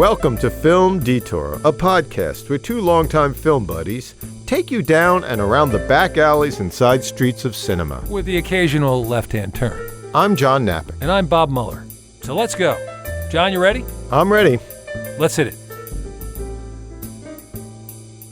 Welcome to Film Detour, a podcast where two longtime film buddies take you down and around the back alleys and side streets of cinema. With the occasional left-hand turn. I'm John Napping. And I'm Bob Mueller. So let's go. John, you ready? I'm ready. Let's hit it.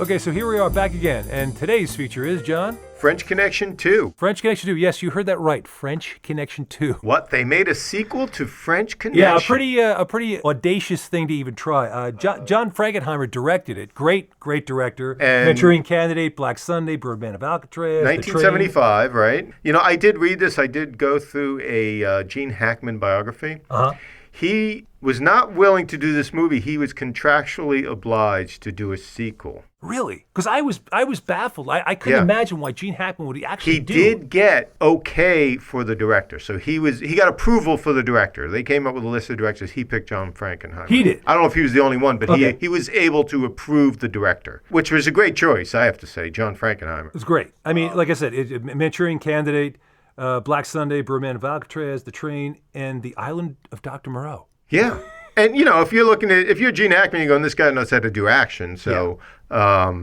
Okay, so here we are back again, and today's feature is, John? French Connection 2. French Connection 2. Yes, you heard that right. French Connection 2. What? They made a sequel to French Connection? Yeah, a pretty audacious thing to even try. John Frankenheimer directed it. Great director. And Manchurian Candidate, Black Sunday, Birdman of Alcatraz, 1975, right? You know, I did read this. I did go through a Gene Hackman biography. Uh-huh. He was not willing to do this movie. He was contractually obliged to do a sequel. Really? Because I was baffled. I couldn't imagine why Gene Hackman would actually do it. He did get okay for the director. So he got approval for the director. They came up with a list of directors. He picked John Frankenheimer. He did. I don't know if he was the only one, but okay. he was able to approve the director, which was a great choice, I have to say, John Frankenheimer. It was great. I mean, like I said, Manchurian Candidate, Black Sunday, Birdman of Alcatraz, The Train, and The Island of Dr. Moreau. Yeah. And, you know, if you're Gene Hackman, you're going, this guy knows how to do action. So,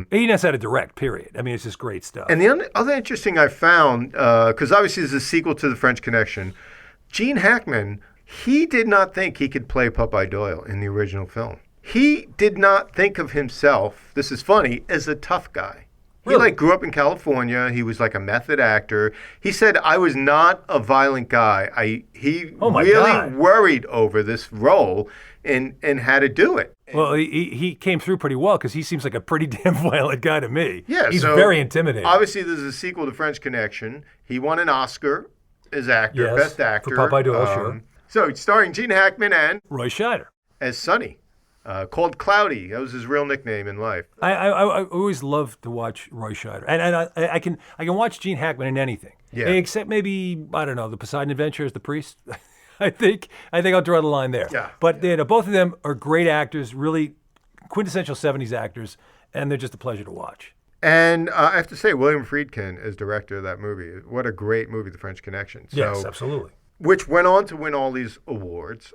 he knows how to direct, period. I mean, it's just great stuff. And the other interesting I found, because obviously there's a sequel to The French Connection, Gene Hackman, he did not think he could play Popeye Doyle in the original film. He did not think of himself, this is funny, as a tough guy. Really? He grew up in California. He was like a method actor. He said, I was not a violent guy. He really worried over this role and had to do it. Well, he came through pretty well because he seems like a pretty damn violent guy to me. Yeah, he's very intimidating. Obviously, there's a sequel to French Connection. He won an Oscar as actor, Best Actor. For Popeye Doyle, sure. So it's starring Gene Hackman and Roy Scheider as Sonny. Called Cloudy. That was his real nickname in life. I always love to watch Roy Scheider. And I can watch Gene Hackman in anything. Yeah. Except maybe, I don't know, The Poseidon Adventure as the priest. I think I'll draw the line there. Yeah. But you know, both of them are great actors, really quintessential 70s actors, and they're just a pleasure to watch. And I have to say, William Friedkin is director of that movie. What a great movie, The French Connection. Yes, absolutely. Which went on to win all these awards.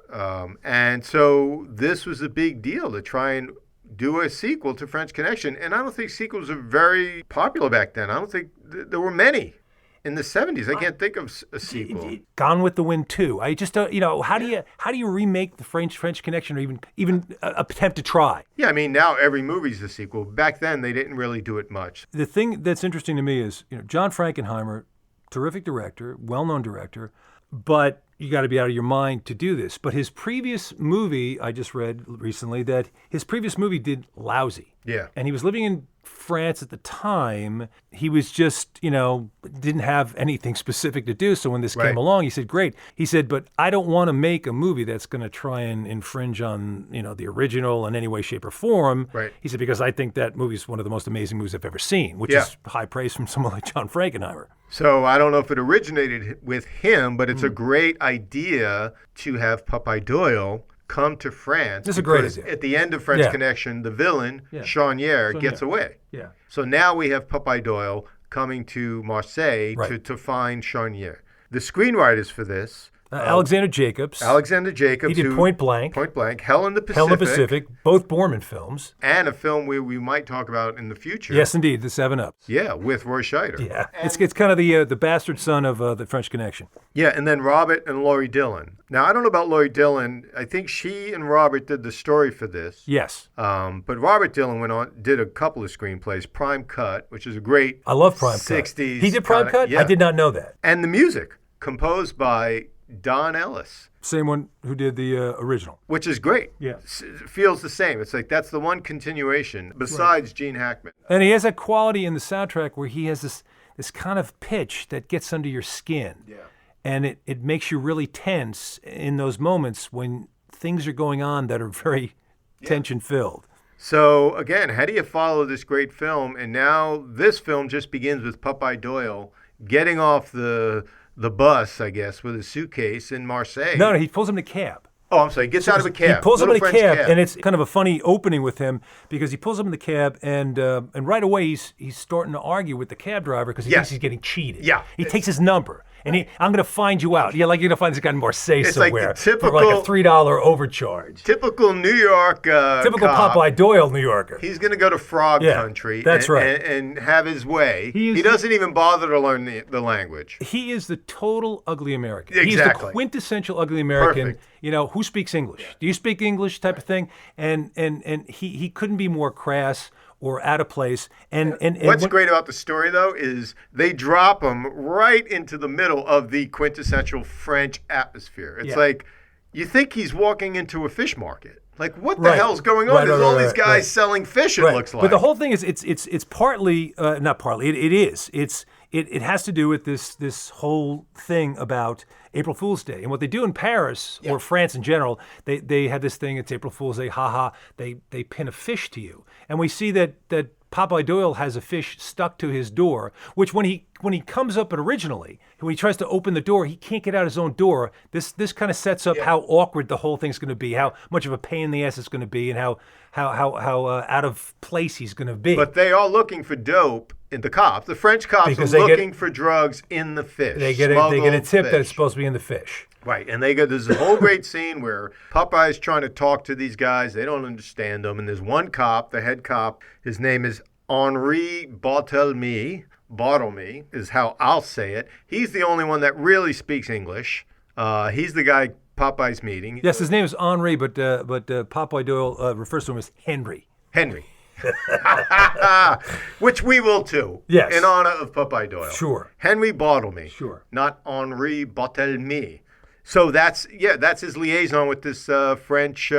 And so this was a big deal to try and do a sequel to French Connection. And I don't think sequels were very popular back then. I don't think there were many. In the 70s, I can't think of a sequel. Gone with the Wind 2. I just don't, how do you remake the French Connection or even attempt to try? Yeah, I mean, now every movie's a sequel. Back then, they didn't really do it much. The thing that's interesting to me is, John Frankenheimer, terrific director, well-known director, but you got to be out of your mind to do this. But his previous movie, I just read recently that his previous movie did lousy. Yeah. And he was living in France at the time. He was just, didn't have anything specific to do. So when this came along, he said, great. He said, but I don't want to make a movie that's going to try and infringe on, the original in any way, shape, or form. Right. He said, because I think that movie is one of the most amazing movies I've ever seen, which is high praise from someone like John Frankenheimer. So I don't know if it originated with him, but it's a great idea to have Popeye Doyle come to France. This is a great idea. At the end of French Connection, the villain, Charnier, gets away. Yeah. So now we have Popeye Doyle coming to Marseille to find Charnier. The screenwriters for this... Alexander Jacobs. He did Point Blank. Hell in the Pacific. Both Borman films. And a film we might talk about in the future. Yes, indeed, The 7-Ups. Yeah, with Roy Scheider. Yeah, it's kind of the bastard son of the French Connection. Yeah, and then Robert and Laurie Dillon. Now, I don't know about Laurie Dillon. I think she and Robert did the story for this. Yes. But Robert Dillon did a couple of screenplays. Prime Cut, which is a great I love Prime 60s Cut. He did Prime Cut? Yeah. I did not know that. And the music, composed by Don Ellis. Same one who did the original. Which is great. Yeah. It feels the same. It's like that's the one continuation besides Gene Hackman. And he has that quality in the soundtrack where he has this kind of pitch that gets under your skin. Yeah. And it makes you really tense in those moments when things are going on that are very tension-filled. So, again, how do you follow this great film? And now this film just begins with Popeye Doyle getting off the bus, I guess, with a suitcase in Marseille. No, he pulls him in a cab. Oh, I'm sorry. He gets out of a cab. He pulls him in a French cab, and it's kind of a funny opening with him because he pulls him in the cab, and right away he's starting to argue with the cab driver because he thinks he's getting cheated. Yeah. He takes his number, And I'm going to find you out. Yeah, like you're going to find this guy in Marseille It's like the somewhere typical- for like a $3 overcharge. Typical New York Typical cop. Popeye Doyle New Yorker. He's going to go to Frog Yeah, Country that's right. and have his way. He is- He doesn't even bother to learn the language. He is the total ugly American. Exactly. He's the quintessential ugly American. Perfect. You know, who speaks English? Do you speak English type of thing? And he couldn't be more crass or out of place. And What's great about the story, though, is they drop him right into the middle of the quintessential French atmosphere. It's like you think he's walking into a fish market. Like, what the hell's going on? There's all these guys selling fish, it looks like. But the whole thing is, it's partly, not partly, it is. It has to do with this whole thing about April Fool's Day. And what they do in Paris, or France in general, they have this thing, it's April Fool's Day, haha, they pin a fish to you. And we see that Popeye Doyle has a fish stuck to his door, which when he comes up originally, when he tries to open the door, he can't get out his own door. This kind of sets up how awkward the whole thing's going to be, how much of a pain in the ass it's going to be, and how out of place he's going to be. But they are looking for dope in the cops. The French cops are looking for drugs in the fish. They get a tip that it's supposed to be in the fish. Right, and there's a whole great scene where Popeye's trying to talk to these guys. They don't understand them, and there's one cop, the head cop. His name is Henri Barthélemy. Bartlemy is how I'll say it. He's the only one that really speaks English. He's the guy Popeye's meeting. Yes, his name is Henri, but Popeye Doyle refers to him as Henry. Henry. Which we will too. Yes. In honor of Popeye Doyle. Sure. Henry Bartlemy. Sure. Not Henri Barthélemy. So that's his liaison with this French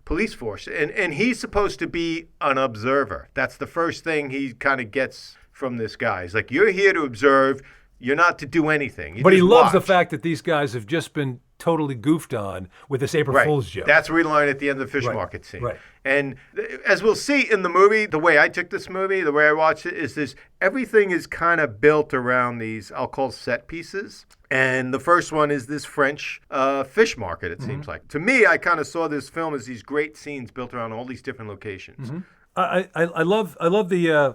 police force. And he's supposed to be an observer. That's the first thing he kind of gets from this guy. He's like, you're here to observe. You're not to do anything. But he loves watch. the fact that these guys have just been totally goofed on with this April Fool's joke. That's what we learn at the end of the fish market scene. Right. And as we'll see in the movie, the way I took this movie, the way I watched it, is everything is kind of built around these, I'll call set pieces. And the first one is this French fish market, it seems like. To me, I kind of saw this film as these great scenes built around all these different locations. I love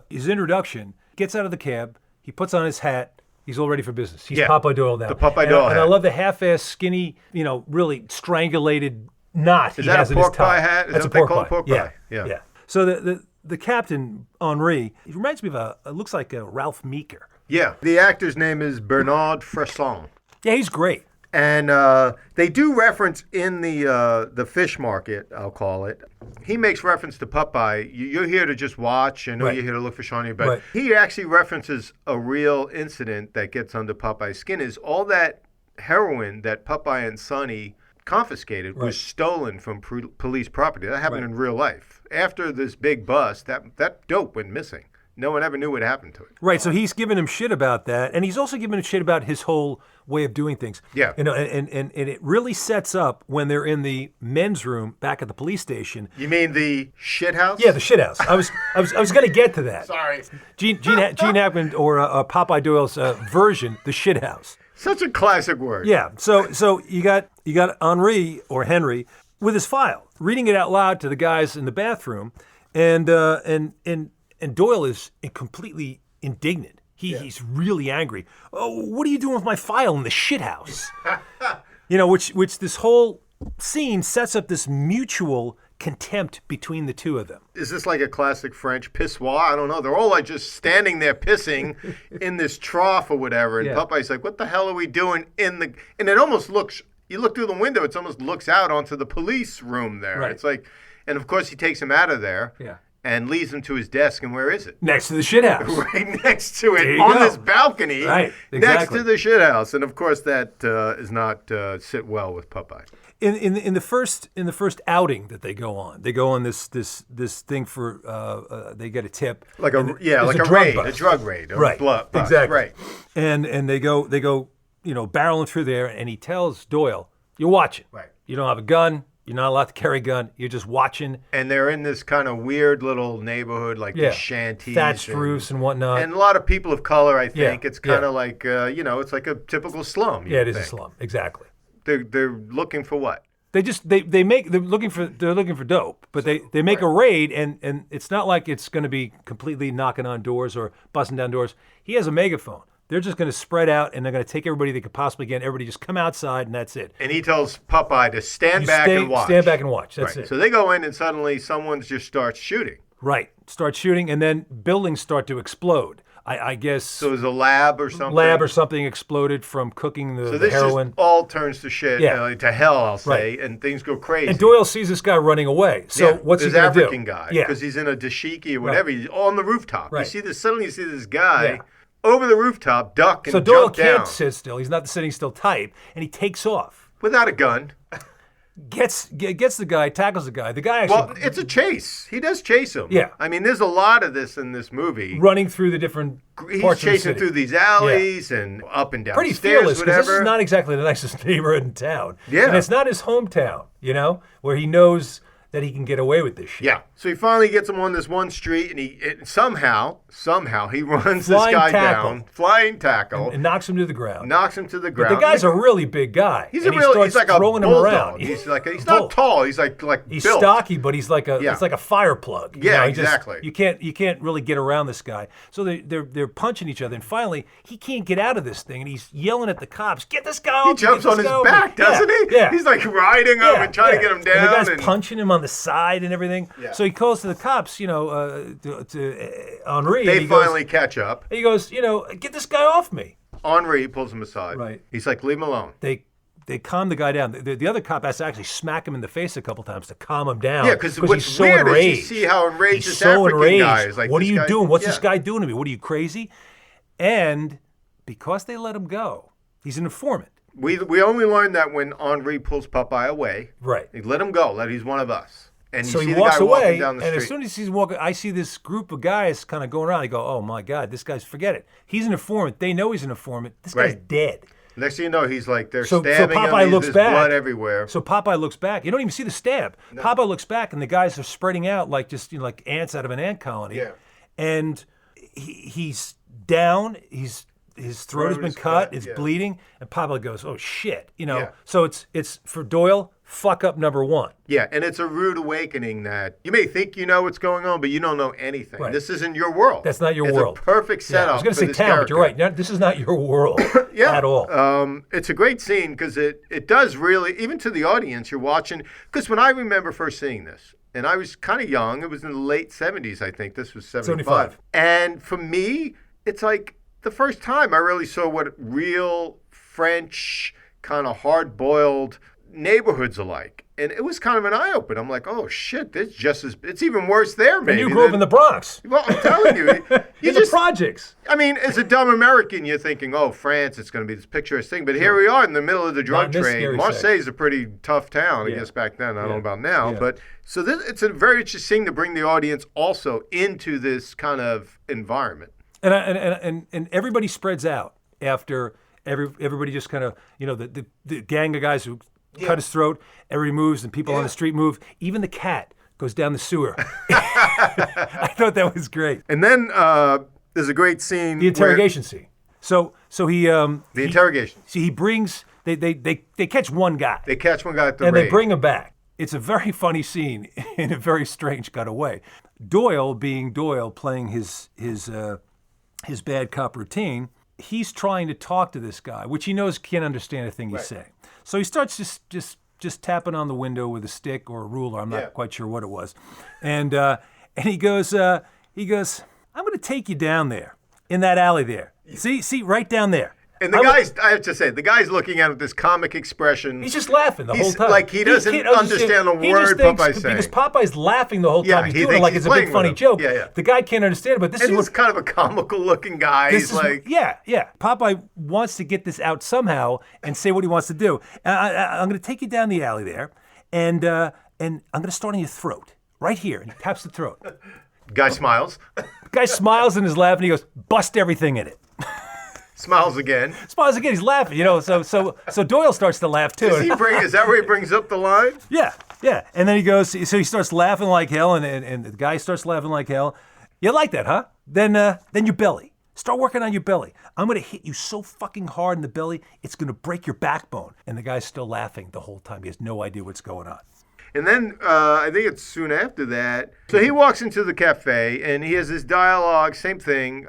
his introduction. Gets out of the cab, he puts on his hat, he's all ready for business. He's Popeye Doyle now. The Popeye Doyle hat. And I love the half-ass skinny, really strangulated knot is he that has a in his pork pie tie. hat? Is That's that a what they pork call pie. pork pie? Yeah. So the captain, Henri, he reminds me of it looks like a Ralph Meeker. Yeah. The actor's name is Bernard Fresson. Yeah, he's great. And they do reference in the fish market, I'll call it. He makes reference to Popeye. You're here to just watch. I know you're here to look for Shawnee, but he actually references a real incident that gets under Popeye's skin. Is all that heroin that Popeye and Sonny confiscated was stolen from police property. That happened in real life. After this big bust, that dope went missing. No one ever knew what happened to it. Right, so he's giving him shit about that, and he's also giving him shit about his whole way of doing things. Yeah. And it really sets up when they're in the men's room back at the police station. You mean the shit house? Yeah, the shit house. I was going to get to that. Sorry. Gene Hackman or Popeye Doyle's version, the shit house. Such a classic word. Yeah. So you got Henri or Henry with his file, reading it out loud to the guys in the bathroom, and Doyle is completely indignant. He's really angry. Oh, what are you doing with my file in the shit house? Which this whole scene sets up this mutual contempt between the two of them. Is this like a classic French pissoir? I don't know. They're all like just standing there pissing in this trough or whatever. And Popeye's like, what the hell are we doing in the... And it almost looks... You look through the window, it almost looks out onto the police room there. Right. It's like... And of course he takes him out of there. Yeah. And leads him to his desk, and where is it? Next to the shit house. Right next to it, on this balcony, next to the shit house. And of course, that does not sit well with Popeye. In the first outing that they go on this thing for they get a tip, like a drug raid, right? Bus, exactly, right. And they go barreling through there, and he tells Doyle, "You're watching, right? You don't have a gun." You're not allowed to carry a gun. You're just watching. And they're in this kind of weird little neighborhood, like the shanties. Thatched roofs and whatnot. And a lot of people of color, I think. It's kind of like, it's like a typical slum. Yeah, it is a slum. Exactly. They're looking for what? They're looking for dope, but they make a raid, and it's not like it's going to be completely knocking on doors or busting down doors. He has a megaphone. They're just going to spread out, and they're going to take everybody they could possibly get. Everybody just come outside, and that's it. And he tells Popeye to stand back and watch. Stand back and watch. That's it. So they go in, and suddenly someone just starts shooting. Right. Start shooting, and then buildings start to explode. I guess. So there's a lab or something. Lab or something exploded from cooking the heroin. So this just all turns to shit, to hell, I'll say, and things go crazy. And Doyle sees this guy running away. So what's he going to do? This African guy, because he's in a dashiki or whatever. He's on the rooftop. Right. Suddenly you see this guy over the rooftop, duck and jump down. So Doyle can't sit still. He's not the sitting still type, and he takes off without a gun. Gets the guy, tackles the guy. The guy actually... Well, it's a chase. He does chase him. Yeah. I mean, there's a lot of this in this movie. Running through the different parts of the city. He's chasing through these alleys and up and down Pretty stairs, fearless, because whatever. this is not exactly the nicest neighborhood in town. Yeah. And it's not his hometown, where he knows that he can get away with this shit. Yeah. So he finally gets him on this one street, and somehow he runs this guy down, flying tackle, and knocks him to the ground. But the guy's a really big guy. He's like a throwing him around. He's not tall. He's like he's built. stocky, but he's like it's like a fire plug. Yeah, exactly. You can't really get around this guy. So they're punching each other, and finally he can't get out of this thing, and he's yelling at the cops, "Get this guy off!" He jumps on his back, doesn't he? Yeah. He's like riding up and trying to get him down. And the guy's punching him on the side and everything. Yeah. So he calls to the cops, to Henri. They finally catch up. He goes, get this guy off me. Henri pulls him aside. Right. He's like, leave him alone. They calm the guy down. The other cop has to actually smack him in the face a couple times to calm him down. Yeah, because what's he's so weird enraged. is you see how enraged He's this African guy is. Like, what are you doing? What's this guy doing to me? What are you, crazy? And because they let him go, he's an informant. We only learned that when Henri pulls Popeye away. Right. He let him go. He's one of us. And so he walks away, down the and street. as soon as he's walking, I see this group of guys kind of going around. I go, oh my God, this guy's, forget it. He's an informant. They know he's an informant. This guy's dead. Next thing you know, he's like, they're stabbing him. Popeye looks back. Blood everywhere. So Popeye looks back. You don't even see the stab. No. Popeye looks back, and the guys are spreading out like just like ants out of an ant colony. Yeah. And he's down. His throat has been cut. It's bleeding. And Popeye goes, oh shit. So it's for Doyle, fuck up number one. Yeah, and it's a rude awakening that you may think you know what's going on, but you don't know anything. Right. This isn't your world. That's not your world. It's a perfect setup. I was going to say town, but you're right. This is not your world at all. It's a great scene because it does really, even to the audience, you're watching. Because when I remember first seeing this, and I was kind of young, it was in the late 70s, I think. This was 75. And for me, it's like the first time I really saw what real French, kind of hard-boiled neighborhoods are like. And it was kind of an eye-opener. I'm like, oh, shit, it's even worse there, maybe. And you grew up in the Bronx. Well, I'm telling you. The projects. I mean, as a dumb American, you're thinking, oh, France, it's going to be this picturesque thing. But here we are in the middle of the drug trade. Marseille is a pretty tough town, I guess, back then. I don't know about now. Yeah. But so it's a very interesting to bring the audience also into this kind of environment. And everybody spreads out after everybody just kind of, the gang of guys who cut his throat, everybody moves, and people on the street move. Even the cat goes down the sewer. I thought that was great. And then there's a great scene. The interrogation scene. So he... the interrogation. See, he brings... They catch one guy. They catch one guy at the and raid. They bring him back. It's a very funny scene in a very strange kind of way. Doyle, being Doyle, playing his bad cop routine, he's trying to talk to this guy, which he knows can't understand a thing he's saying. So he starts just tapping on the window with a stick or a ruler. I'm not quite sure what it was. And he goes, I'm going to take you down there in that alley there. See, right down there. And I have to say, the guy's looking at it with this comic expression. He's just laughing the whole time. Like he doesn't understand a word Popeye's saying. Because Popeye's laughing the whole time. He's doing it like it's a big funny joke. Yeah. The guy can't understand it, but he's kind of a comical looking guy. He's like... Yeah. Popeye wants to get this out somehow and say what he wants to do. I'm going to take you down the alley there, and I'm going to start on your throat, right here. And he taps the throat. Guy smiles. Guy smiles and is laughing. He goes, bust everything in it. Smiles again. He's laughing, so Doyle starts to laugh too. Is that where he brings up the line? Yeah. And then he goes, so he starts laughing like hell, and the guy starts laughing like hell. You like that, huh? Then your belly. Start working on your belly. I'm going to hit you so fucking hard in the belly, it's going to break your backbone. And the guy's still laughing the whole time. He has no idea what's going on. And then I think it's soon after that. So he walks into the cafe and he has this dialogue, same thing,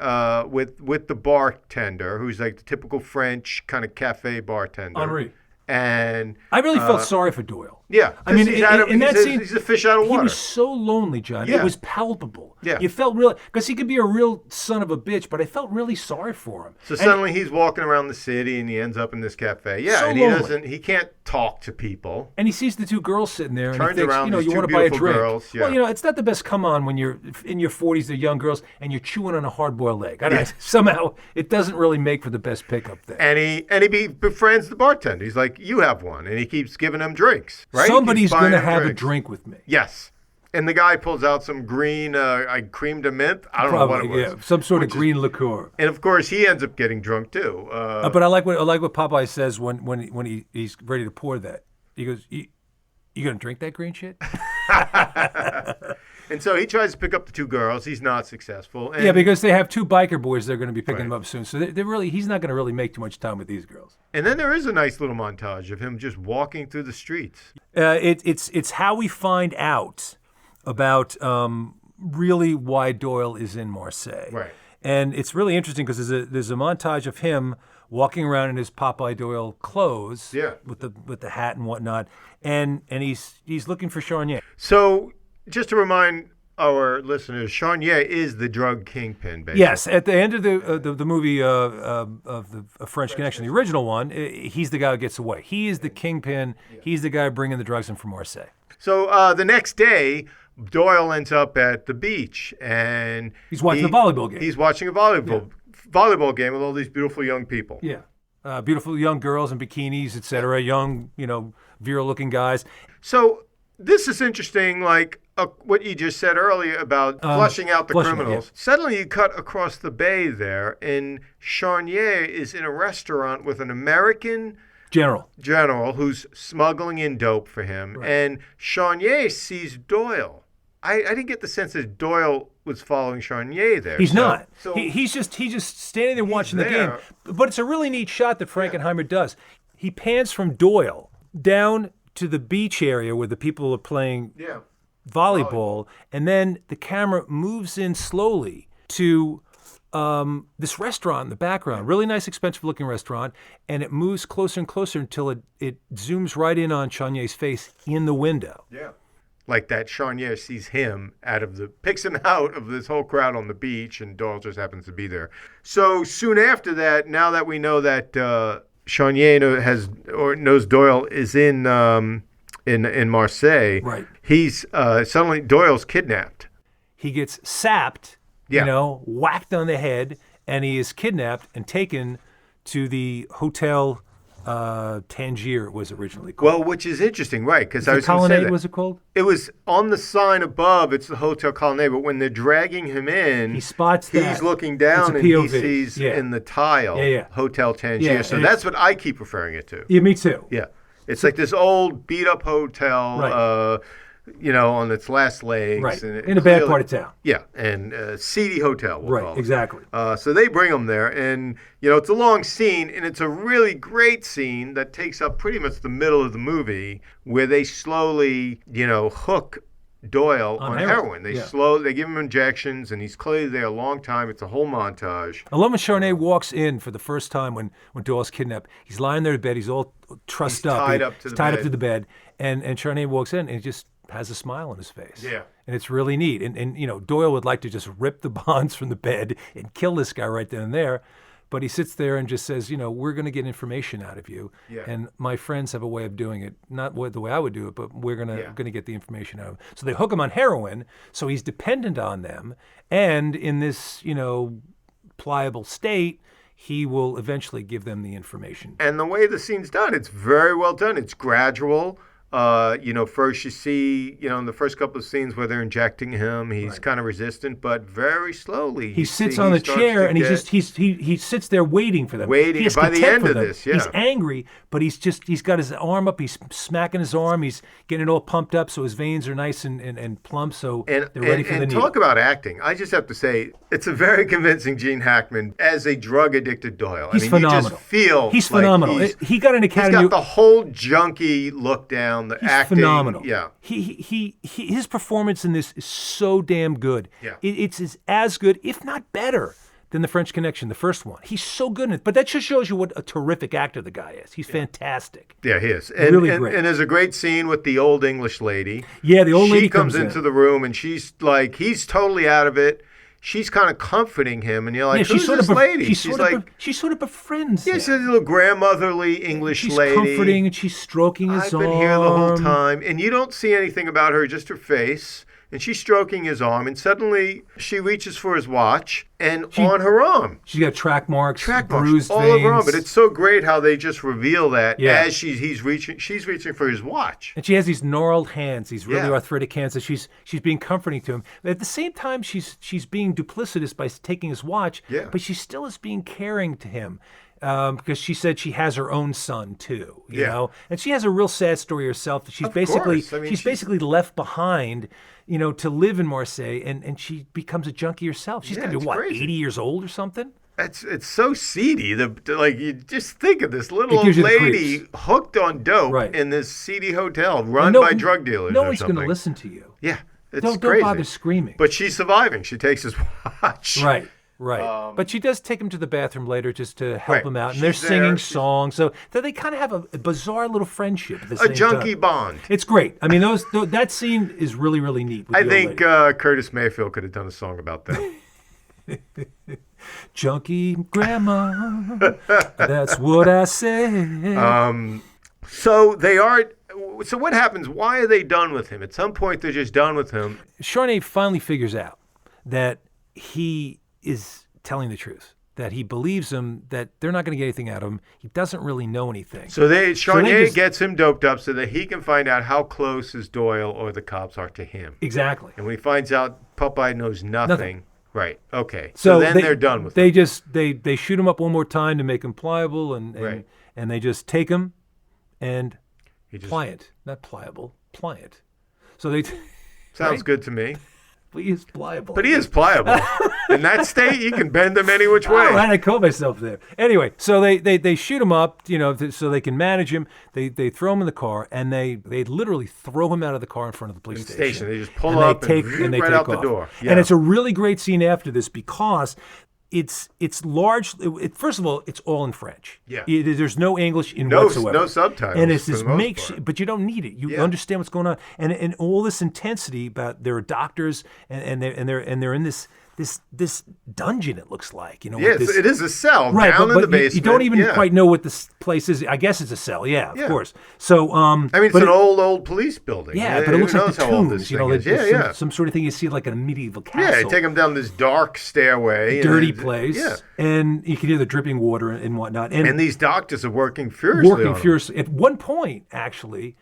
with the bartender, who's like the typical French kind of cafe bartender. Henri. And I really felt sorry for Doyle. Yeah. I mean, in that scene, he's a fish out of water. He was so lonely, John. Yeah. It was palpable. Yeah. You felt really, because he could be a real son of a bitch, but I felt really sorry for him. So suddenly he's walking around the city and he ends up in this cafe. Yeah, so and lonely. he can't talk to people. And he sees the two girls sitting there and Turns he thinks, around, you know, these you two want to buy a beautiful drink. girls, yeah. Well, you know, it's not the best come on when you're in your 40s, they're young girls, and you're chewing on a hard-boiled egg. I don't know, somehow it doesn't really make for the best pickup there. And he befriends the bartender. He's like, you have one. And he keeps giving them drinks, right? Somebody's going to have a drink with me. Yes. And the guy pulls out some green cream de menthe. I don't know what it was. Yeah, some sort of green liqueur. And of course, he ends up getting drunk too. But I like what Popeye says when he's ready to pour that. He goes, "You gonna drink that green shit?" And so he tries to pick up the two girls. He's not successful. And yeah, because they have two biker boys. They're going to be picking them up soon. So he's not going to really make too much time with these girls. And then there is a nice little montage of him just walking through the streets. It's how we find out about really why Doyle is in Marseille. Right. And it's really interesting because there's a montage of him walking around in his Popeye Doyle clothes, with the hat and whatnot, and he's looking for Charnier. So just to remind our listeners, Charnier is the drug kingpin, basically. Yes, at the end of the movie of the French Connection, the original one, he's the guy who gets away. He is the kingpin. He's the guy bringing the drugs in from Marseille. So the next day, Doyle ends up at the beach, and he's watching a volleyball game. He's watching a volleyball game with all these beautiful young people. Yeah, beautiful young girls in bikinis, etc. Young, virile-looking guys. So this is interesting, like what you just said earlier about flushing out the criminals. Suddenly you cut across the bay there, and Charnier is in a restaurant with an American general who's smuggling in dope for him. Right. And Charnier sees Doyle. I didn't get the sense that Doyle was following Charnier there. He's not. So he's just standing there watching the game. But it's a really neat shot that Frankenheimer does. He pans from Doyle down to the beach area where the people are playing volleyball, and then the camera moves in slowly to this restaurant in the background, really nice, expensive-looking restaurant, and it moves closer and closer until it zooms right in on Charnier's face in the window. Yeah. Like that Charnier sees him picks him out of this whole crowd on the beach, and Doyle just happens to be there. So soon after that, now that we know that Charnier knows Doyle is in Marseille, right? He's suddenly Doyle's kidnapped. He gets sapped, whacked on the head, and he is kidnapped and taken to the Hotel Tangier, it was originally called. Well, which is interesting, right? Because I was going to say Colonnade, that. was it called? It was on the sign above. It's the Hotel Colonnade, but when they're dragging him in, he spots that. He's looking down and he sees in the tile Hotel Tangier. Yeah, so that's what I keep referring it to. Yeah, me too. Yeah, it's like this old beat-up hotel. Right. On its last legs. Right, and in a bad part of town. Yeah, and seedy hotel, we'll call it. Exactly. So they bring him there, and, it's a long scene, and it's a really great scene that takes up pretty much the middle of the movie, where they slowly, hook Doyle on heroin. They give him injections, and he's clearly there a long time. It's a whole montage. I love when Charnier walks in for the first time when Doyle's kidnapped. He's lying there in bed. He's all trussed up. He's tied up to the bed, and Charnier walks in, and he just has a smile on his face. Yeah. And it's really neat. And Doyle would like to just rip the bonds from the bed and kill this guy right then and there. But he sits there and just says, we're going to get information out of you. Yeah. And my friends have a way of doing it. Not the way I would do it, but we're going to get the information out of him. So they hook him on heroin. So he's dependent on them. And in this, pliable state, he will eventually give them the information. And the way the scene's done, it's very well done. It's gradual. First you see, in the first couple of scenes where they're injecting him, he's kind of resistant, but very slowly he sits on the chair and he sits there waiting for them. Waiting by the end of this, he's angry, but he's got his arm up. He's smacking his arm. He's getting it all pumped up so his veins are nice and plump. So they're ready for the needle. Talk about acting. I just have to say, it's a very convincing Gene Hackman as a drug addicted Doyle. He's phenomenal. You just feel he's phenomenal. He got an Academy. He's got the whole junkie look down. around, the He's acting. phenomenal. Yeah. His performance in this is so damn good. Yeah. It's as good, if not better, than The French Connection, the first one. He's so good in it. But that just shows you what a terrific actor the guy is. He's fantastic. Yeah, he is. And, Really great. And there's a great scene with the old English lady. Yeah, the old lady She comes in. into the room, and she's like, he's totally out of it. She's kind of comforting him, and you're like, who's this lady? She sort of befriends him. she's a little grandmotherly English She's lady. comforting, and she's stroking his I've arm. been here the whole time, and you don't see anything about her, just her face. And she's stroking his arm, and suddenly she reaches for his watch, and on her arm, She's got track marks, bruised bruised all veins. over her arm. But it's so great how they just reveal that Yeah. as she's reaching for his watch. And she has these gnarled hands, these really Yeah. arthritic hands, and she's being comforting to him. But at the same time, she's being duplicitous by taking his watch. Yeah. But she still is being caring to him. Because she said she has her own son too, you know, and she has a real sad story herself. She's basically course. I mean, she's basically left behind, you know, to live in Marseille, and she becomes a junkie herself. She's Yeah, gonna be it's what, crazy. 80 years old or something? It's so seedy. Like, you just think of this little It gives old you the lady creeps. hooked on dope Right. in this seedy hotel run No- by drug dealers. No or one's something. gonna listen to you. Yeah, it's Don't crazy. bother screaming. But she's surviving. She takes his watch. Right. But she does take him to the bathroom later just to help Right. him out. And She's they're there. singing She's- songs. So they kind of have a bizarre little friendship at the A same junkie time. bond. It's great. I mean, that scene is really, really neat. With I the old think lady. Curtis Mayfield could have done a song about that. Junkie grandma, that's what I say. So they are. So what happens? Why are they done with him? At some point, they're just done with him. Charnay finally figures out that he is telling the truth, that he believes him, that they're not going to get anything out of him. He doesn't really know anything. So Charnier just- gets him doped up so that he can find out how close his Doyle or the cops are to him. Exactly. And when he finds out Popeye knows nothing. Right. Okay. So then they're done with They him. just they shoot him up one more time to make him pliable, and Right. and they just take him and He just pliant, not pliable, pliant. So they sounds right? good to me. But he is pliable. But he is pliable. In that state, you can bend him any which Oh, way. I caught myself there. Anyway, so they shoot him up, you know, so they can manage him. They throw him in the car, and they literally throw him out of the car in front of the police station. They just pull and up they take, and, and they right take out the off. door. And Yeah. it's a really great scene after this because it's large. First of all, it's all in French. Yeah. There's no English in No- whatsoever. no subtitles And it's for this the most makes, part. but you don't need it. You Yeah. understand what's going on, and all this intensity about there are doctors and they're in this dungeon. It looks like, you know. with Yes, this, it is a cell right, down in but the basement. you don't even Yeah. quite know what this place is. I guess it's a cell. Yeah, Yeah. of course. So, I mean, it's but an old police building. yeah, but it looks Who like knows the how old tombs. this You know, thing is. there's Yeah. some sort of thing you see like in a medieval castle. Yeah, you take him down this dark stairway. dirty and, place. Yeah. And you can hear the dripping water and whatnot. And these doctors are working furiously on him. furiously. At one point, actually,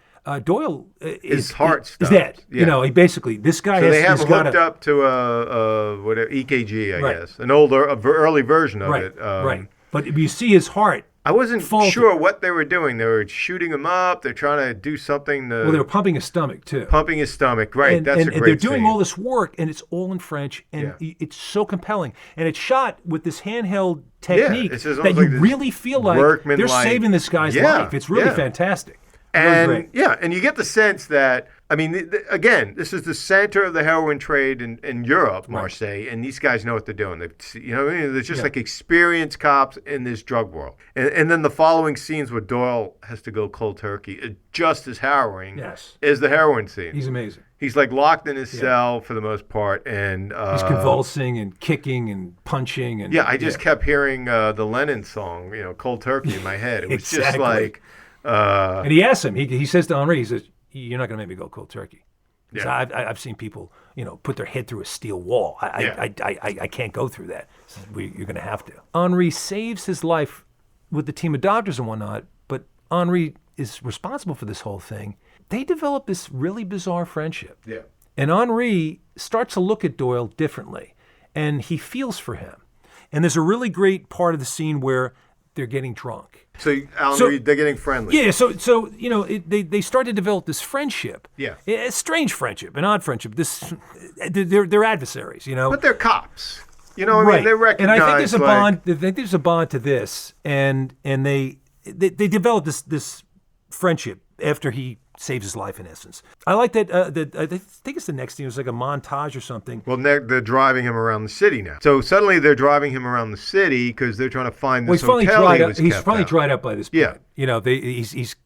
Doyle His heart is stopped. dead. Yeah. You know, this guy So has, they have has him got hooked up to a whatever EKG, I Right. guess, an older, early version of right, it. right. But you see his heart. I wasn't Falter. sure what they were doing. They were shooting him up. They're trying to do something to Well, they were pumping his stomach too. pumping his stomach. Right, and, that's and, a great and they're doing scene. all this work, and it's all in French, and it's so compelling. And it's shot with this handheld technique it's just that almost you like this really feel like workman they're like- saving this guy's Yeah, life. It's really yeah. fantastic. Really And great. yeah, and you get the sense that, I mean, again, this is the center of the heroin trade in Europe, Marseille, and these guys know what they're doing. You know what I mean? They're just like experienced cops in this drug world. And then the following scenes where Doyle has to go cold turkey is just as harrowing Yes. as the heroin scene. He's amazing. He's like locked in his cell for the most part, and He's convulsing and kicking and punching and yeah, I just kept hearing the Lennon song, you know, "Cold Turkey" in my head. It was just Exactly. like, And he asks him. He says to Henri, he says, "You're not going to make me go cold turkey." He says, Yeah. I've seen people, you know, put their head through a steel wall. I can't go through that. He says, You're going to have to. Henri saves his life with the team of doctors and whatnot, but Henri is responsible for this whole thing. They develop this really bizarre friendship. yeah, And Henri starts to look at Doyle differently, and he feels for him. And there's a really great part of the scene where they're getting drunk. so they're getting friendly. Yeah, so you know, they start to develop this friendship. Yeah. A strange friendship, an odd friendship. They're adversaries, you know. But they're cops. You know, I right. mean, they're recognized. And I think there's a like, bond. I think there's a bond to this, and they develop this friendship after he saves his life in essence. I like that. I think it's the next scene. It was like a montage or something. Well, they're driving him around the city now. So suddenly they're driving him around the city because they're trying to find this hotel He's finally dried up by this point. Yeah. You know, he's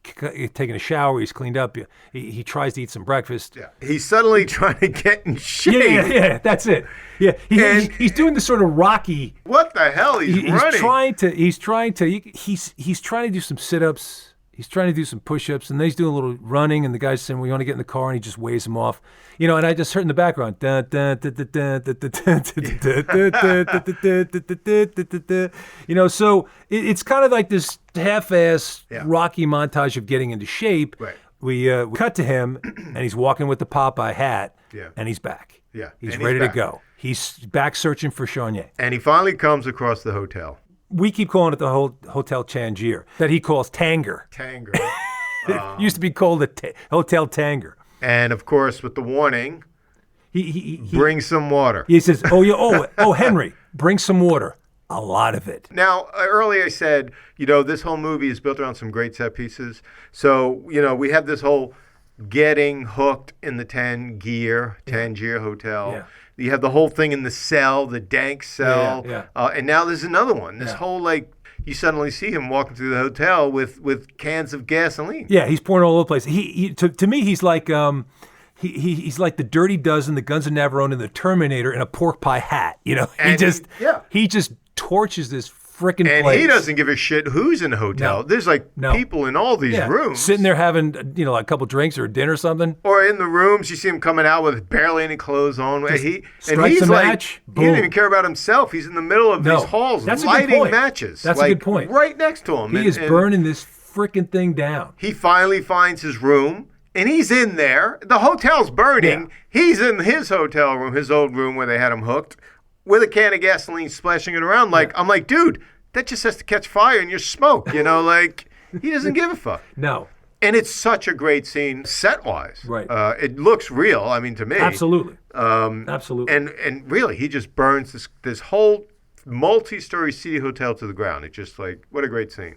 taking a shower. He's cleaned up. He tries to eat some breakfast. Yeah. He's suddenly trying to get in shape. Yeah, that's it. Yeah, he's doing the sort of Rocky. What the hell? He's running. He's trying to do some sit-ups. He's trying to do some push-ups, and then he's doing a little running, and the guy's saying, "We want to get in the car," and he just waves him off. You know, and I just heard in the background, you know, so it's kind of like this half-ass Rocky montage of getting into shape. Right. We cut to him, and he's walking with the Popeye hat, and he's back. Yeah. He's ready to go. He's back searching for Charnier. And he finally comes across the hotel. We keep calling it the Hotel Tangier, that he calls Tanger. Tanger. It used to be called the Hotel Tanger. And of course, with the warning, he bring some water. He says, Henry, bring some water. A lot of it. Now, earlier I said, you know, this whole movie is built around some great set pieces. So, you know, we have this whole getting hooked in the Tangier Hotel. Yeah. You have the whole thing in the cell, the dank cell. And now there's another one. This whole, like, you suddenly see him walking through the hotel with cans of gasoline. Yeah, he's pouring all over the place. To me, he's like he's like the Dirty Dozen, the Guns of Navarone, and the Terminator in a pork pie hat. You know, he just torches this frickin' place. And he doesn't give a shit who's in the hotel. There's people in all these rooms. Sitting there having, you know, like a couple drinks or a dinner or something. Or in the rooms, you see him coming out with barely any clothes on. He's match. He doesn't even care about himself. He's in the middle of these halls lighting matches. That's a good point. Right next to him. He is burning this frickin' thing down. He finally finds his room. And he's in there. The hotel's burning. Yeah. He's in his hotel room, his old room where they had him hooked, with a can of gasoline splashing it around. I'm like, dude, that just has to catch fire in your smoke. You know, like, he doesn't give a fuck. No. And it's such a great scene set-wise. Right. It looks real, I mean, to me. Absolutely. Absolutely. And really, he just burns this whole multi-story city hotel to the ground. It's just like, what a great scene.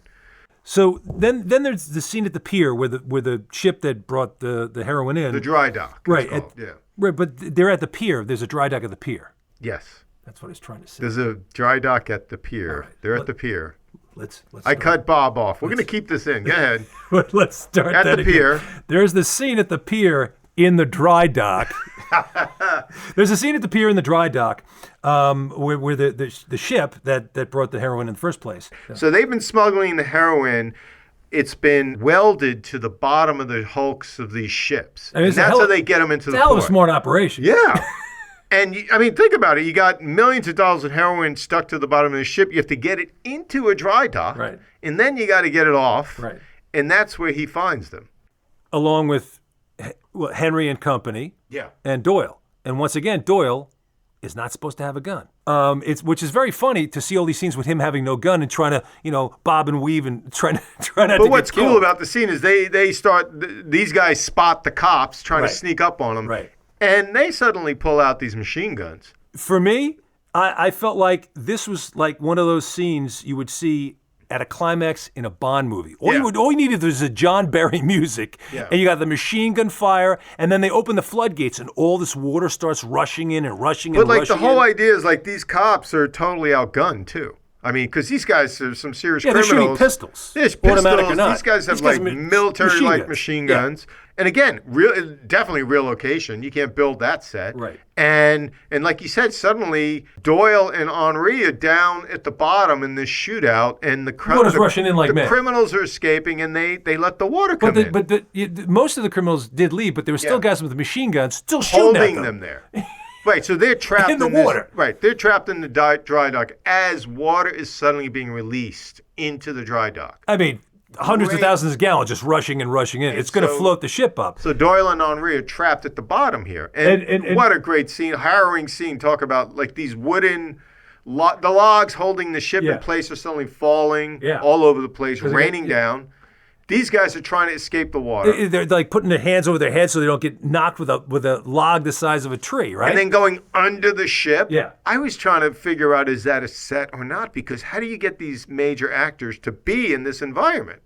So then there's the scene at the pier where the ship that brought the heroin in. The dry dock. Right. Right, but they're at the pier. There's a dry dock at the pier. Yes. That's what I was trying to say. There's a dry dock at the pier. Right. They're at the pier. Let's I cut Bob off. We're going to keep this in. Go ahead. Let's start at the pier. Again. There's the scene at the pier in the dry dock. There's a scene at the pier in the dry dock where the ship that brought the heroin in the first place. So they've been smuggling the heroin. It's been welded to the bottom of the hulks of these ships. And that's how they get them into the port. It's a hell of a smart operation. Yeah. And, I mean, think about it. You got millions of dollars of heroin stuck to the bottom of the ship. You have to get it into a dry dock. Right. And then you got to get it off. Right. And that's where he finds them. Along with Henry and company. Yeah. And Doyle. And once again, Doyle is not supposed to have a gun. Which is very funny to see all these scenes with him having no gun and trying to, you know, bob and weave and try not to get killed. But what's cool about the scene is these guys spot the cops trying to sneak up on them. Right. And they suddenly pull out these machine guns. For me, I felt like this was like one of those scenes you would see at a climax in a Bond movie. All you needed was a John Barry music, and you got the machine gun fire, and then they open the floodgates, and all this water starts rushing in and rushing in. But like the whole idea is like these cops are totally outgunned too. I mean, because these guys are some serious criminals. They're shooting pistols. There's pistols. Automatic or not. These guys have like military-like machine guns. And again, definitely real location. You can't build that set. Right. And like you said, suddenly Doyle and Henri are down at the bottom in this shootout, and the rushing in like mad. The criminals are escaping, and they let the water come in. But most of the criminals did leave, but there were still guys with machine guns still shooting at them. Holding them there. Right, so they're trapped in the water. Right, they're trapped in the dry dock as water is suddenly being released into the dry dock. I mean, hundreds of thousands of gallons just rushing in. It's going to float the ship up. So Doyle and Henri are trapped at the bottom here. And what a great scene, harrowing scene. Talk about like these wooden, the logs holding the ship in place are suddenly falling all over the place, raining down. These guys are trying to escape the water. They're like putting their hands over their heads so they don't get knocked with a log the size of a tree, right? And then going under the ship. Yeah. I was trying to figure out, is that a set or not? Because how do you get these major actors to be in this environment?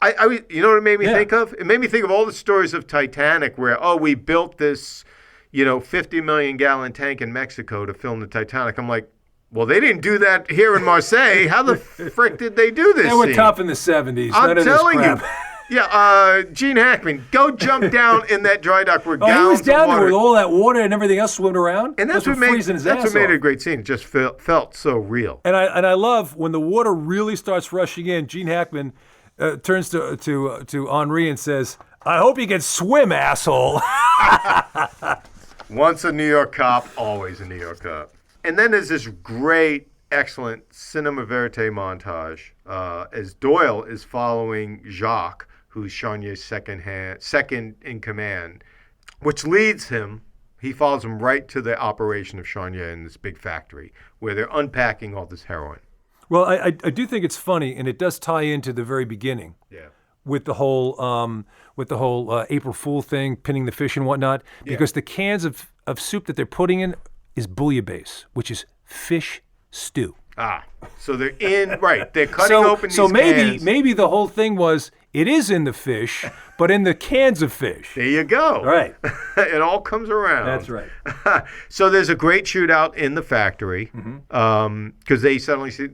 You know what it made me think of? It made me think of all the stories of Titanic where, we built this, 50 million gallon tank in Mexico to film the Titanic. I'm like, well, they didn't do that here in Marseille. How the frick did they do this? They were tough in the 70s. I'm None of telling this you. crap. Yeah, Gene Hackman, go jump down in that dry dock where gallons he was down of water. there with all that water and everything else swimming around. And that's what made it a great scene. It just felt so real. And I love when the water really starts rushing in. Gene Hackman turns to Henri and says, "I hope you can swim, asshole." Once a New York cop, always a New York cop. And then there's this great, excellent cinema verite montage as Doyle is following Jacques, who's Charnier's second in command, which leads him. He follows him right to the operation of Charnier in this big factory where they're unpacking all this heroin. Well, I do think it's funny, and it does tie into the very beginning. Yeah. With the whole April Fool thing, pinning the fish and whatnot, because the cans of soup that they're putting in is bouillabaisse, which is fish stew. So they're they're cutting open these cans. cans. So maybe the whole thing was, it is in the fish, but in the cans of fish. There you go. Right. It all comes around. That's right. So there's a great shootout in the factory because they suddenly see...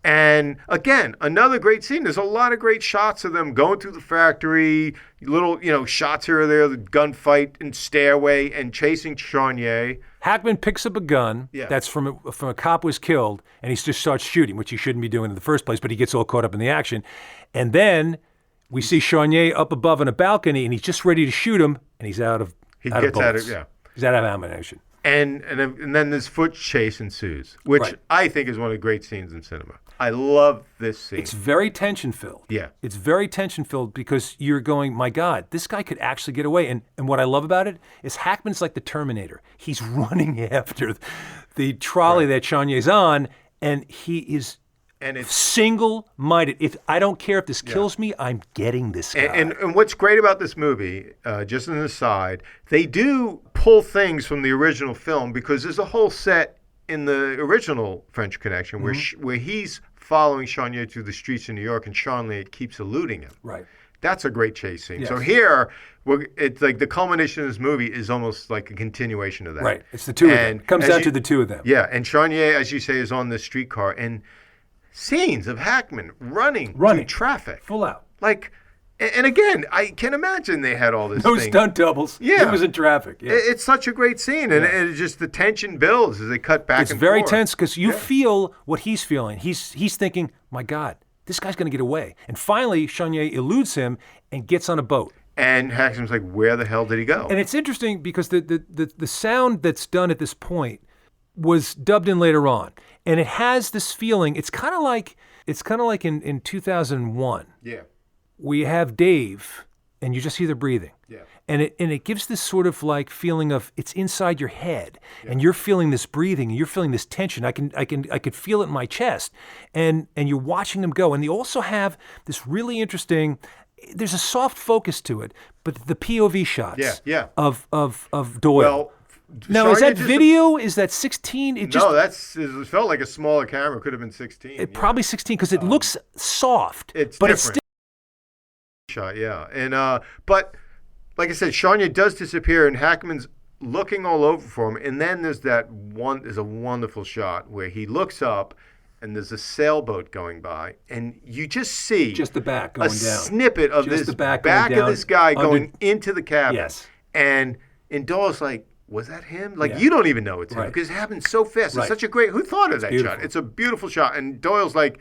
And again, another great scene. There's a lot of great shots of them going through the factory, little, shots here or there, the gunfight and stairway and chasing Charnier. Hackman picks up a gun that's from a cop who was killed, and he just starts shooting, which he shouldn't be doing in the first place, but he gets all caught up in the action. And then we see Charnier up above on a balcony, and he's just ready to shoot him, and he's out of bullets. He's out of ammunition. And then this foot chase ensues, which I think is one of the great scenes in cinema. I love this scene. It's very tension-filled. Yeah. It's very tension-filled because you're going, my God, this guy could actually get away. And what I love about it is Hackman's like the Terminator. He's running after the trolley that Charnier's on, and he is single-minded. I don't care if this kills me, I'm getting this guy. And what's great about this movie, just an aside, they do pull things from the original film because there's a whole set in the original French Connection where he's following Charnier through the streets of New York and Charnier keeps eluding him. Right. That's a great chase scene. Yes. So here, it's like the culmination of this movie is almost like a continuation of that. Right. It's the two of them. It comes down to the two of them. Yeah. And Charnier, as you say, is on the streetcar and scenes of Hackman running through traffic. Full out. And again, I can imagine they had all this No stunt doubles. Yeah. It was in traffic. Yeah. It's such a great scene. And it just the tension builds as they cut back and forth. It's very tense because you feel what he's feeling. He's thinking, my God, this guy's going to get away. And finally, Charnier eludes him and gets on a boat. And Hackman's like, where the hell did he go? And it's interesting because the sound that's done at this point was dubbed in later on. And it has this feeling, it's kind of like in 2001. Yeah. We have Dave, and you just hear the breathing. Yeah. And it gives this sort of like feeling of it's inside your head, and you're feeling this breathing, and you're feeling this tension. I could feel it in my chest, and you're watching them go. And they also have this really interesting. There's a soft focus to it, but the POV shots. Of Doyle. Well, now, is that video? Is that 16? It felt like a smaller camera. It could have been 16. Probably 16 because it looks soft. It's but different. It's still shot, and but like I said, Charnier does disappear, and Hackman's looking all over for him. And then there's a wonderful shot where he looks up, and there's a sailboat going by, and you just see the back going down. Snippet of the back of this guy going into the cabin. Yes, and Doyle's like, was that him? You don't even know it's him because it happens so fast. It's such a great. Who thought of that shot? It's a beautiful shot, and Doyle's like,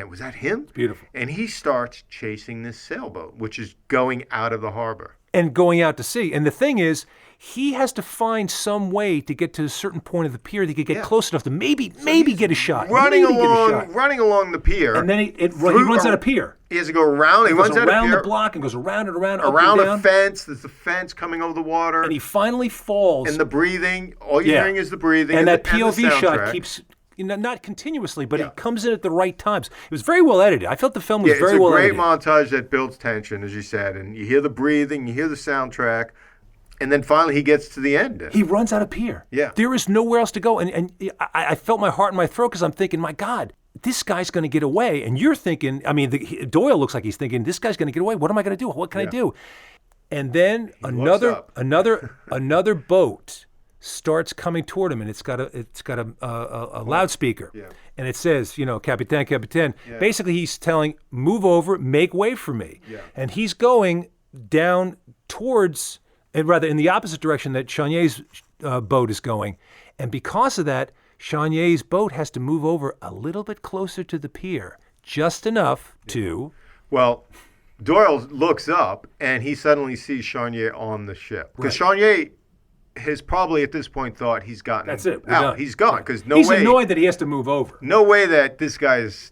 was that him? It's beautiful. And he starts chasing this sailboat, which is going out of the harbor. And going out to sea. And the thing is, he has to find some way to get to a certain point of the pier that he could get close enough to maybe get a shot. Running along the pier. And then he runs out of pier. He has to go around. He runs out of pier. The block and goes around and around. Around a fence. There's a fence coming over the water. And he finally falls. And the breathing. All you're hearing is the breathing. And that POV shot keeps... not continuously, but it comes in at the right times. It was very well edited. I felt the film was very well edited. It's a great montage that builds tension, as you said, and you hear the breathing, you hear the soundtrack, and then finally he gets to the end. He runs out of pier. Yeah. There is nowhere else to go, and I felt my heart in my throat because I'm thinking, my God, this guy's going to get away. And you're thinking, I mean, Doyle looks like he's thinking, this guy's going to get away. What am I going to do? What can I do? And then another boat starts coming toward him, and it's got a loudspeaker, and it says, Capitan, Capitan. Yeah. Basically, he's telling, move over, make way for me. Yeah. And he's going down towards, and rather in the opposite direction that Chaugnier's boat is going. And because of that, Chaugnier's boat has to move over a little bit closer to the pier, just enough to... Well, Doyle looks up, and he suddenly sees Chaugnier on the ship. Because Chaugnier has probably at this point thought he's gotten That's it. out. He's gone, because he's annoyed that he has to move over. No way that this guy's...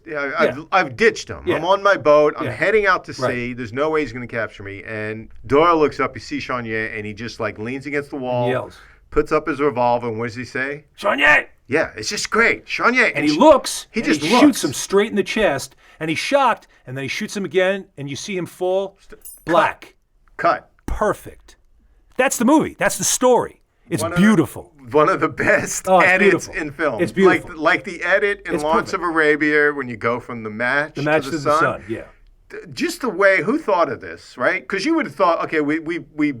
I've ditched him. Yeah. I'm on my boat. I'm heading out to sea. Right. There's no way he's going to capture me. And Doyle looks up, he sees Chaugnier, and he just leans against the wall. He yells. Puts up his revolver, and what does he say? Chaugnier! Yeah, it's just great. Chaugnier. And he looks, he shoots him straight in the chest, and he's shocked, and then he shoots him again, and you see him fall. Black. Cut. Perfect. That's the movie. That's the story. It's beautiful. One of the best edits in film. It's beautiful. Like the edit in Lawrence of Arabia when you go from the match to the sun. Yeah. Just the way, who thought of this, right? Because you would have thought, okay, we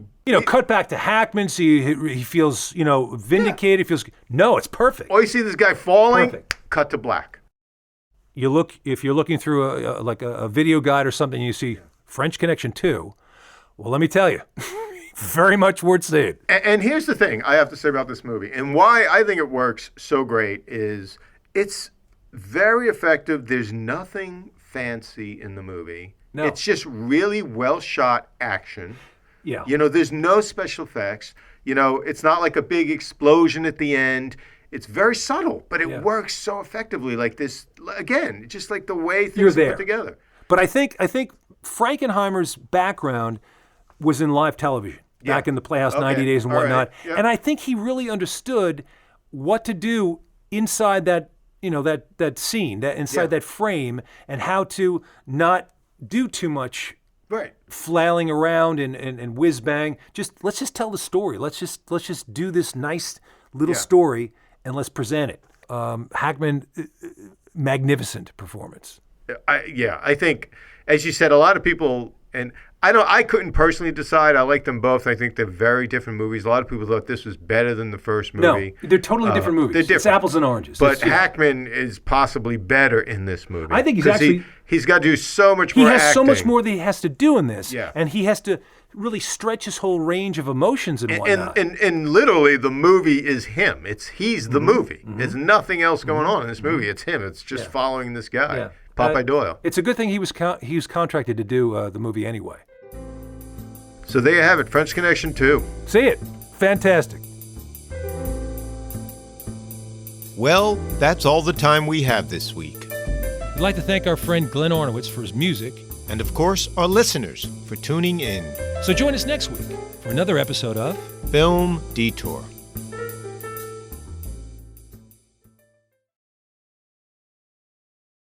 cut back to Hackman, so he feels, vindicated. He feels, no, it's perfect. Oh, you see this guy falling, cut to black. If you're looking through a video guide or something, you see French Connection 2. Well, let me tell you, very much worth seeing. And here's the thing I have to say about this movie, and why I think it works so great is it's very effective. There's nothing fancy in the movie. No. It's just really well shot action. Yeah. There's no special effects. It's not like a big explosion at the end. It's very subtle, but it works so effectively. Like this, again, just like the way things are put together. But I think Frankenheimer's background was in live television back in the Playhouse 90 Days and whatnot. Right. Yep. And I think he really understood what to do inside that that scene, inside that frame, and how to not do too much flailing around and whiz bang. Let's just tell the story. Let's just do this nice little story and let's present it. Hackman, magnificent performance. I think, as you said, a lot of people, and I couldn't personally decide. I like them both. I think they're very different movies. A lot of people thought this was better than the first movie. No, they're totally different movies. They're different. It's apples and oranges. But Hackman is possibly better in this movie. I think he's got to do so much more acting. He has so much more that he has to do in this. Yeah. And he has to really stretch his whole range of emotions and whatnot. And literally, the movie is him. He's the movie. Mm-hmm. There's nothing else going on in this movie. It's him. It's just following this guy, Popeye Doyle. It's a good thing he was contracted to do the movie anyway. So there you have it, French Connection 2. See it. Fantastic. Well, that's all the time we have this week. I'd like to thank our friend Glenn Ornowitz for his music. And of course, our listeners for tuning in. So join us next week for another episode of Film Detour.